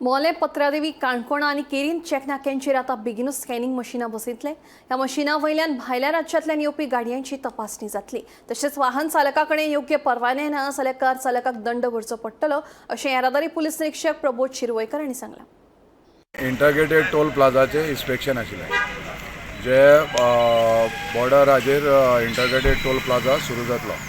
मोले पत्रादेवी काणकोणा आनी केरीन चॅक नाक्यांचेर आतां बेगीनूच स्कॅनिंग मशिनां बसयतले। ह्या मशिनां वयल्यान भायल्या राज्यांतल्यान येवपी गाडयांची तपासणी जातली। तशेंच वाहन चालका कडेन योग्य परवाने ना जाल्यार कार चालकाक दंड भरचो पडटलो अशें येरादारी पुलीस निरीक्षक प्रबोध शिरवयकर हांणी सांगलां। इंटग्रेटेड टोल प्लाझाचे इन्स्पेक्शन आशिल्लें जे बॉर्डराचेर इंटग्रेटेड टोल प्लाझा सुरू जातलो।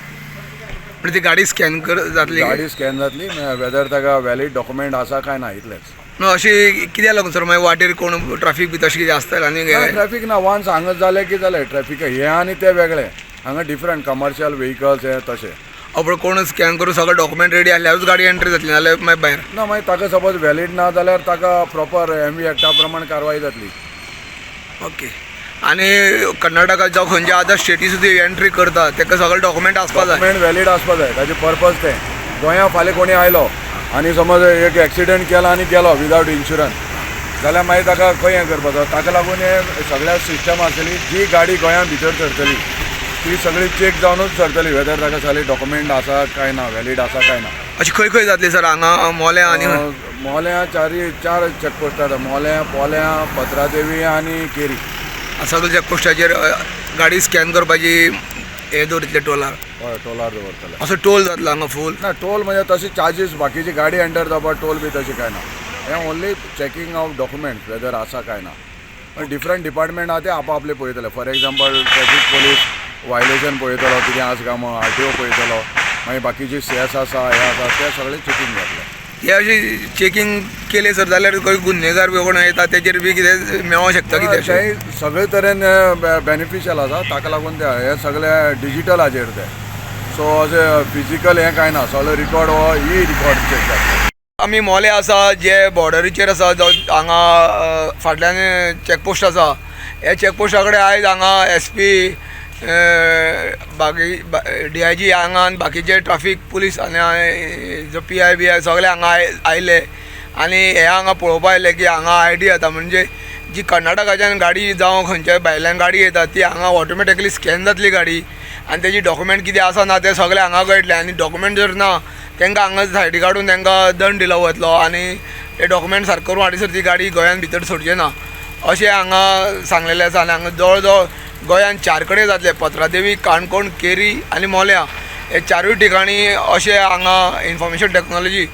पण ती गाडी स्कॅन जातली, गाडी स्कॅन जातली वेदर ताका वॅलीड डॉक्युमेंट आसा काय ना इतलेंच। न्हू अशी कित्याक लागून सर मागीर वाटेर कोण ट्रॅफिक बी तशें कितें आसता आनी ट्रॅफिक ना वन्स हांगा जालें की जालें ट्रॅफिक हे आनी ते वेगळे हांगा डिफरंट कमर्शियल व्हेकल्स हे तशें। आपण कोण स्कॅन करून सगळं डॉक्युमेंट रेडी आसल्यारूच गाडी एंट्री जातली नाल्यार मागीर भायर ना मागीर ताका सपोज वॅलीड ना जाल्यार ताका प्रॉपर MV एक्टा प्रमाण कारवाई जातली। ओके। आनी कर्नाटका जावं खंयचे अदर स्टेटी सुद्दां एंट्री करता ताका सगळें डॉक्युमेंट आसपा जाय, डॉक्युमेंट वॅलीड आसपा जाय ताजें पर्पज तें। गोंया फाल्यां कोणी आयलो आनी समज एक एक्सिडेंट केला आनी गेलो विदावट इन्शुरन्स जाल्यार मागीर ताका खंय हें करपाचो। ताका लागून हे सगळ्या सिस्टम आसतली जी गाडी गोंयांत भितर सरतली ती सगळी चॅक जावनूच सरतली वेदर ताका सगळे डॉक्युमेंट आसा काय ना वॅलीड आसा काय ना। अशी खंय खंय जातली सर हांगा मोल्या आनी मोल्या चार चॅकपोस्ट आसा मोल्या पोल्या पत्रादेवी आनी केरी सगळे चॅकपोस्टाचेर गाडी स्कॅन करपाची हे दवरितले टोलार। हय टोलार दवरतले। असो टोल जातलो हांगा फूल ना टोल म्हणजे तशी चार्जीस बाकीची गाडी एंटर जावपाक टोल बी तशी काय ना। हे only checking of documents whether आसा काय ना। पण डिफरंट डिपार्टमेंट आहा ते आपले पळयतले। For example traffic police violation पळयतलो कितें आसा काय म्हणून RTO पळयतलो मागीर बाकीची CS आसा हे आसा ते सगळे चॅकिंग जातले। हे अशी चॅकिंग केले सर जाल्यार खंय गुन्हेगार बी कोण येता तेजेर बी कितें मेळोंक शकता कितें ते सगळे तरेन बेनिफिशियल आसा ताका लागून ते हे सगळे डिजिटल हाजेर ते सो अशें फिजिकल हें कांय ना सगळे रिकॉर्ड हो रिकॉर्ड चॅक जाता। आमी मोले आसा जे बॉर्डरीचेर आसा हांगा फाटल्यान चॅकपोस्ट आसा हे चॅकपोस्टा कडेन आयज हांगा SP बाकी DIG हांगा आनी बाकीचे ट्रॅफिक पुलीस आनी जो PI BI सगळे हांगा आयले आनी हे हांगा पळोवपा आयले की हांगा ID येता म्हणजे जी कर्नाटकाच्यान गाडी जावं खंयच्याय भायल्यान गाडी येता ती हांगा ऑटोमॅटिकली स्कॅन जातली गाडी आनी तेजी डॉक्युमेंट कितें आसा ना ते सगळे हांगा कळटले आनी डॉक्युमेंट जर ना तांकां हांगा सायडी काडून तांकां दंड दिलो वतलो आनी ते डॉक्युमेंट सारको करून हाडीसर ती गाडी गोंयांत भितर सोडचें ना अशें हांगा सांगलेलें आसा। आनी हांगा जवळ जवळ गोंयांत 4 कडेन जातले पत्रादेवी काणकोण केरी आनी मोल्या हे 4 ठिकाणी अशें हांगा इन्फॉर्मेशन टॅक्नॉलॉजी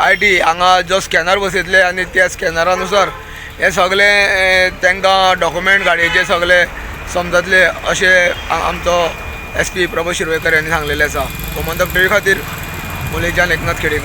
IT हांगा जो स्कॅनर बसयतले आनी त्या स्कॅनरानुसार हे सगळे तांकां डॉक्युमेंट गाडयेचे सगळे समजतले अशें आमचो SP प्रबोध शिरवयकर यांनी सांगलेलें आसा। गोमंतक टीव्ही खातीर मुलेच्यान एकनाथ खेडेकर।